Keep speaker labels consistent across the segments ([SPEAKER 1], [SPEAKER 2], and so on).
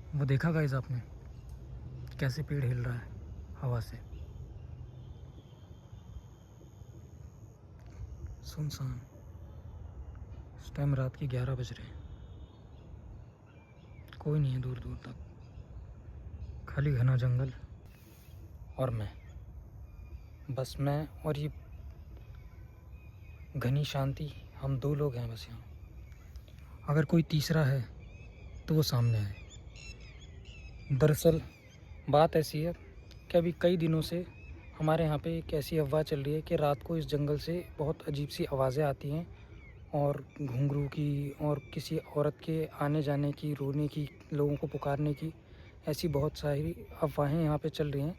[SPEAKER 1] वो देखा गाइस आपने कैसे पेड़ हिल रहा है हवा से। सुनसान, इस टाइम रात के 11 बज रहे हैं, कोई नहीं है दूर दूर तक, खाली घना जंगल और मैं, बस मैं और ये घनी शांति। हम दो लोग हैं बस यहाँ, अगर कोई तीसरा है तो वो सामने है। दरअसल बात ऐसी है कि अभी कई दिनों से हमारे यहाँ पे एक ऐसी अफवाह चल रही है कि रात को इस जंगल से बहुत अजीब सी आवाज़ें आती हैं और घुंघरू की और किसी औरत के आने जाने की, रोने की, लोगों को पुकारने की, ऐसी बहुत सारी अफवाहें यहाँ पे चल रही हैं।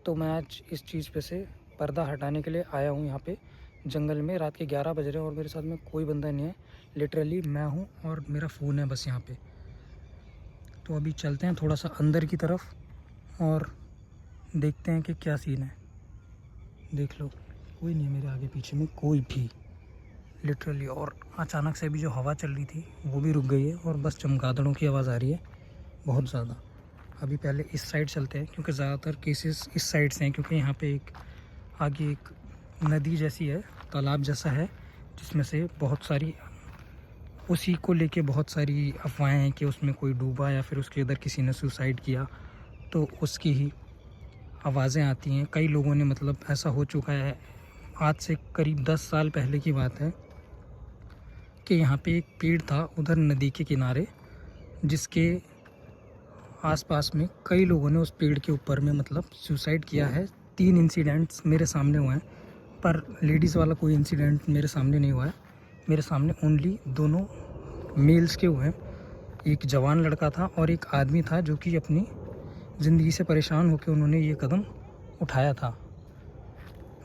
[SPEAKER 1] तो मैं आज इस चीज़ पे से पर्दा हटाने के लिए आया हूँ यहाँ पे जंगल में। रात के 11 बज रहे हैं और मेरे साथ में कोई बंदा नहीं है, लिटरली मैं हूँ और मेरा फ़ोन है बस यहाँ पे। तो अभी चलते हैं थोड़ा सा अंदर की तरफ और देखते हैं कि क्या सीन है। देख लो, कोई नहीं है मेरे आगे पीछे में, कोई भी, लिटरली। और अचानक से भी जो हवा चल रही थी वो भी रुक गई है और बस चमगादड़ों की आवाज़ आ रही है बहुत ज़्यादा। अभी पहले इस साइड चलते हैं क्योंकि ज़्यादातर केसेस इस साइड से हैं, क्योंकि यहाँ पे एक आगे एक नदी जैसी है, तालाब जैसा है, जिसमें से बहुत सारी, उसी को लेके बहुत सारी अफवाहें हैं कि उसमें कोई डूबा या फिर उसके इधर किसी ने सुसाइड किया, तो उसकी ही आवाज़ें आती हैं। कई लोगों ने, मतलब ऐसा हो चुका है, आज से करीब 10 साल पहले की बात है कि यहाँ पे एक पेड़ था उधर नदी के किनारे, जिसके आसपास में कई लोगों ने उस पेड़ के ऊपर में मतलब सुसाइड किया है। 3 इंसिडेंट्स मेरे सामने हुए हैं, पर लेडीज़ वाला कोई इंसिडेंट मेरे सामने नहीं हुआ है। मेरे सामने ओनली दोनों मेल्स के हुए हैं। एक जवान लड़का था और एक आदमी था जो कि अपनी ज़िंदगी से परेशान होकर उन्होंने ये कदम उठाया था।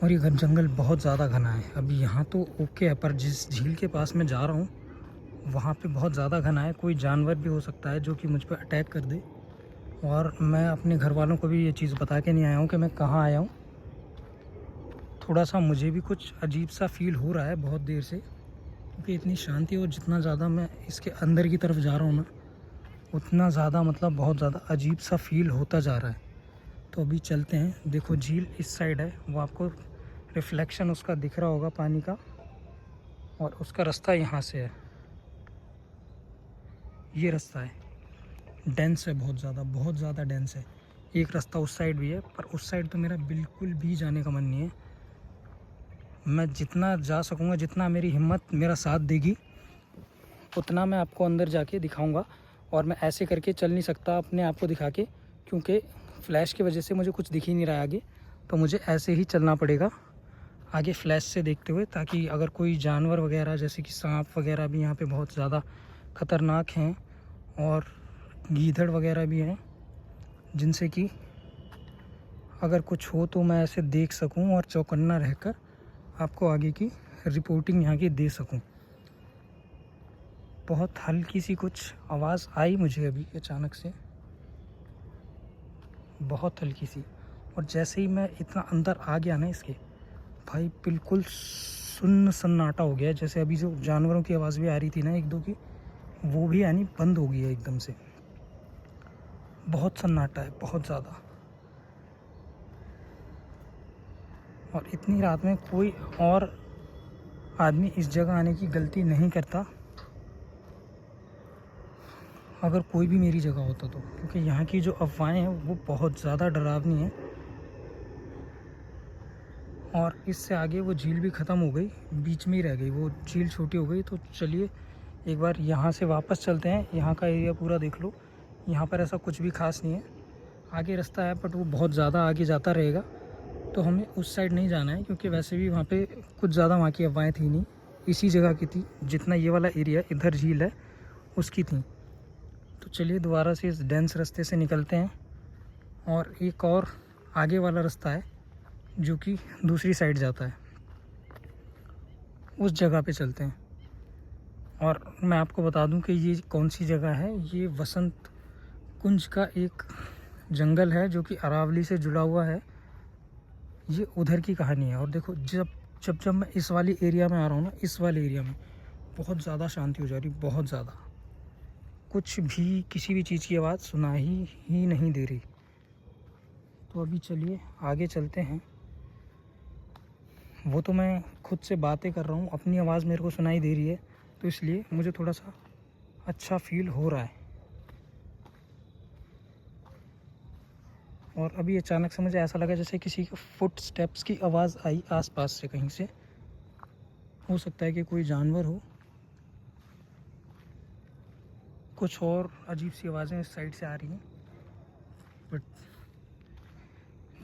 [SPEAKER 1] और ये जंगल बहुत ज़्यादा घना है। अभी यहाँ तो ओके है, पर जिस झील के पास मैं जा रहा हूँ वहाँ पे बहुत ज़्यादा घना है। कोई जानवर भी हो सकता है जो कि मुझ पर अटैक कर दे। और मैं अपने घर वालों को भी ये चीज़ बता के नहीं आया हूँ कि मैं कहाँ आया हूँ। थोड़ा सा मुझे भी कुछ अजीब सा फील हो रहा है बहुत देर से, क्योंकि इतनी शांति, और जितना ज़्यादा मैं इसके अंदर की तरफ जा रहा हूँ ना, उतना ज़्यादा मतलब बहुत ज़्यादा अजीब सा फील होता जा रहा है। तो अभी चलते हैं। देखो झील इस साइड है, वो आपको रिफ्लेक्शन उसका दिख रहा होगा पानी का, और उसका रास्ता यहाँ से है, ये रास्ता है। डेंस है बहुत ज़्यादा डेंस है। एक रास्ता उस साइड भी है, पर उस साइड तो मेरा बिल्कुल भी जाने का मन नहीं है। मैं जितना जा सकूँगा, जितना मेरी हिम्मत मेरा साथ देगी, उतना मैं आपको अंदर जाके दिखाऊंगा। और मैं ऐसे करके चल नहीं सकता अपने आप को दिखा के, क्योंकि फ्लैश की वजह से मुझे कुछ दिख ही नहीं रहा है आगे, तो मुझे ऐसे ही चलना पड़ेगा आगे फ्लैश से देखते हुए, ताकि अगर कोई जानवर वगैरह जैसे कि सांप वगैरह भी यहाँ पे बहुत ज़्यादा ख़तरनाक हैं, और गीदड़ वगैरह भी हैं, जिनसे कि अगर कुछ हो तो मैं ऐसे देख सकूं और चौकन्ना रहकर आपको आगे की रिपोर्टिंग यहाँ की दे सकूं। बहुत हल्की सी कुछ आवाज़ आई मुझे अभी अचानक से, बहुत हल्की सी, और जैसे ही मैं इतना अंदर आ गया ना इसके, भाई बिल्कुल सुन्न सन्नाटा हो गया है। जैसे अभी जो जानवरों की आवाज़ भी आ रही थी ना एक दो की, वो भी यानी बंद हो गई है एकदम से। बहुत सन्नाटा है, बहुत ज़्यादा। और इतनी रात में कोई और आदमी इस जगह आने की गलती नहीं करता, अगर कोई भी मेरी जगह होता तो, क्योंकि यहाँ की जो अफवाहें हैं वो बहुत ज़्यादा डरावनी हैं। और इससे आगे वो झील भी ख़त्म हो गई, बीच में ही रह गई, वो झील छोटी हो गई। तो चलिए एक बार यहाँ से वापस चलते हैं। यहाँ का एरिया पूरा देख लो, यहाँ पर ऐसा कुछ भी खास नहीं है। आगे रास्ता है बट वो बहुत ज़्यादा आगे जाता रहेगा, तो हमें उस साइड नहीं जाना है, क्योंकि वैसे भी वहाँ पे कुछ ज़्यादा वहाँ की अफवाहें थी नहीं, इसी जगह की थी। जितना ये वाला एरिया इधर झील है उसकी थी। तो चलिए दोबारा से इस डेंस रास्ते से निकलते हैं, और एक और आगे वाला रास्ता है जो कि दूसरी साइड जाता है, उस जगह पे चलते हैं। और मैं आपको बता दूं कि ये कौन सी जगह है। ये वसंत कुंज का एक जंगल है जो कि अरावली से जुड़ा हुआ है। ये उधर की कहानी है। और देखो जब जब जब मैं इस वाली एरिया में आ रहा हूँ ना, इस वाले एरिया में बहुत ज़्यादा शांति हो जा रही, बहुत ज़्यादा। कुछ भी किसी भी चीज़ की आवाज़ सुनाई ही नहीं दे रही। तो अभी चलिए आगे चलते हैं। वो तो मैं खुद से बातें कर रहा हूँ, अपनी आवाज़ मेरे को सुनाई दे रही है, तो इसलिए मुझे थोड़ा सा अच्छा फील हो रहा है। और अभी अचानक से मुझे ऐसा लगा जैसे किसी के फुट स्टेप्स की आवाज़ आई आसपास से, कहीं से। हो सकता है कि कोई जानवर हो। कुछ और अजीब सी आवाज़ें इस साइड से आ रही हैं, बट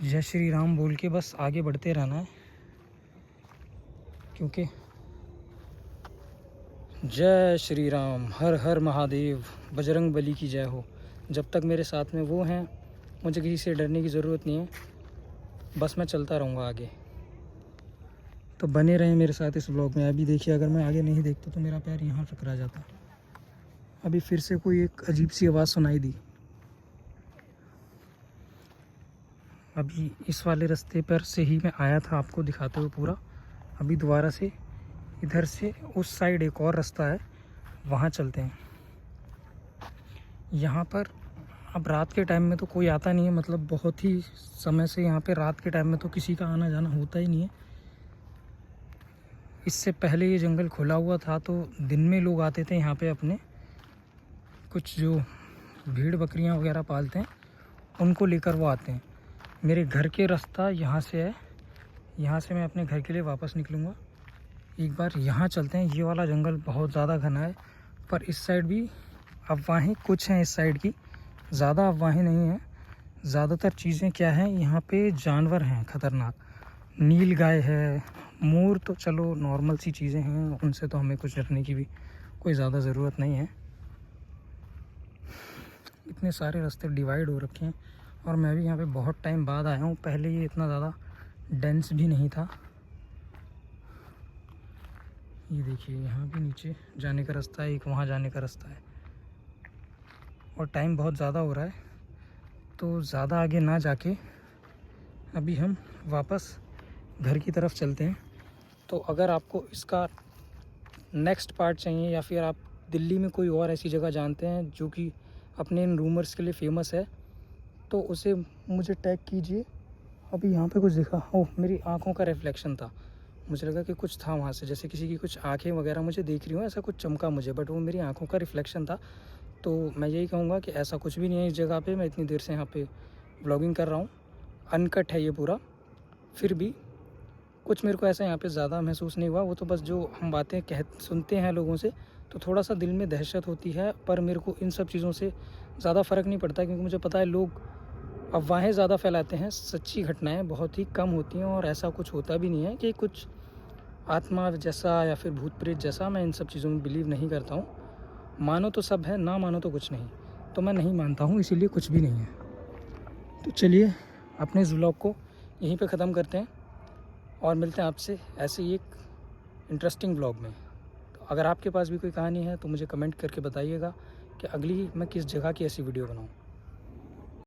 [SPEAKER 1] जय श्री राम बोल के बस आगे बढ़ते रहना है, क्योंकि जय श्री राम, हर हर महादेव, बजरंग बली की जय हो। जब तक मेरे साथ में वो हैं, मुझे किसी से डरने की ज़रूरत नहीं है, बस मैं चलता रहूँगा आगे। तो बने रहें मेरे साथ इस ब्लॉग में। अभी देखिए, अगर मैं आगे नहीं देखता तो मेरा पैर यहाँ टकरा जाता। अभी फिर से कोई एक अजीब सी आवाज़ सुनाई दी। अभी इस वाले रास्ते पर से ही मैं आया था, आपको दिखाते हुए पूरा। अभी दोबारा से इधर से उस साइड एक और रास्ता है, वहाँ चलते हैं। यहाँ पर अब रात के टाइम में तो कोई आता नहीं है, मतलब बहुत ही समय से यहाँ पे रात के टाइम में तो किसी का आना जाना होता ही नहीं है। इससे पहले ये जंगल खुला हुआ था, तो दिन में लोग आते थे यहाँ पे, अपने कुछ जो भेड़ बकरियाँ वगैरह पालते हैं उनको लेकर वो आते हैं। मेरे घर के रास्ता यहाँ से है, यहाँ से मैं अपने घर के लिए वापस निकलूँगा। एक बार यहाँ चलते हैं। ये वाला जंगल बहुत ज़्यादा घना है, पर इस साइड भी अफवाहें कुछ हैं, इस साइड की ज़्यादा अफवाहें नहीं हैं। ज़्यादातर चीज़ें क्या हैं, यहाँ पे जानवर हैं खतरनाक। नील गाय है, मोर तो चलो नॉर्मल सी चीज़ें हैं, उनसे तो हमें कुछ डरने की भी कोई ज़्यादा ज़रूरत नहीं है। इतने सारे रास्ते डिवाइड हो रखे हैं, और मैं भी यहाँ पे बहुत टाइम बाद आया हूँ। पहले ये इतना ज़्यादा डेंस भी नहीं था। ये देखिए, यहाँ भी नीचे जाने का रास्ता है, एक वहाँ जाने का रास्ता है, और टाइम बहुत ज़्यादा हो रहा है, तो ज़्यादा आगे ना जाके अभी हम वापस घर की तरफ चलते हैं। तो अगर आपको इसका नेक्स्ट पार्ट चाहिए, या फिर आप दिल्ली में कोई और ऐसी जगह जानते हैं जो कि अपने इन रूमर्स के लिए फेमस है, तो उसे मुझे टैग कीजिए। अभी यहाँ पे कुछ दिखा, ओह मेरी आंखों का रिफ्लेक्शन था, मुझे लगा कि कुछ था वहाँ से, जैसे किसी की कुछ आंखें वगैरह मुझे देख रही हूँ, ऐसा कुछ चमका मुझे, बट वो मेरी आंखों का रिफ्लेक्शन था। तो मैं यही कहूँगा कि ऐसा कुछ भी नहीं है इस जगह पे। मैं इतनी देर से यहाँ पे ब्लॉगिंग कर रहा हूँ, अनकट है ये पूरा, फिर भी कुछ मेरे को ऐसा यहाँ पे ज़्यादा महसूस नहीं हुआ। वो तो बस जो हम बातें सुनते हैं लोगों से, तो थोड़ा सा दिल में दहशत होती है, पर मेरे को इन सब चीज़ों से ज़्यादा फ़र्क नहीं पड़ता, क्योंकि मुझे पता है लोग अफवाहें ज़्यादा फैलाते हैं, सच्ची घटनाएं बहुत ही कम होती हैं, और ऐसा कुछ होता भी नहीं है कि कुछ आत्मा जैसा या फिर भूत प्रेत जैसा। मैं इन सब चीज़ों में बिलीव नहीं करता हूँ। मानो तो सब है, ना मानो तो कुछ नहीं। तो मैं नहीं मानता हूँ, इसीलिए कुछ भी नहीं है। तो चलिए अपने इस व्लॉग को यहीं पे ख़त्म करते हैं, और मिलते हैं आपसे ऐसे ही एक इंटरेस्टिंग व्लॉग में। तो अगर आपके पास भी कोई कहानी है तो मुझे कमेंट करके बताइएगा कि अगली मैं किस जगह की ऐसी वीडियो बनाऊँ।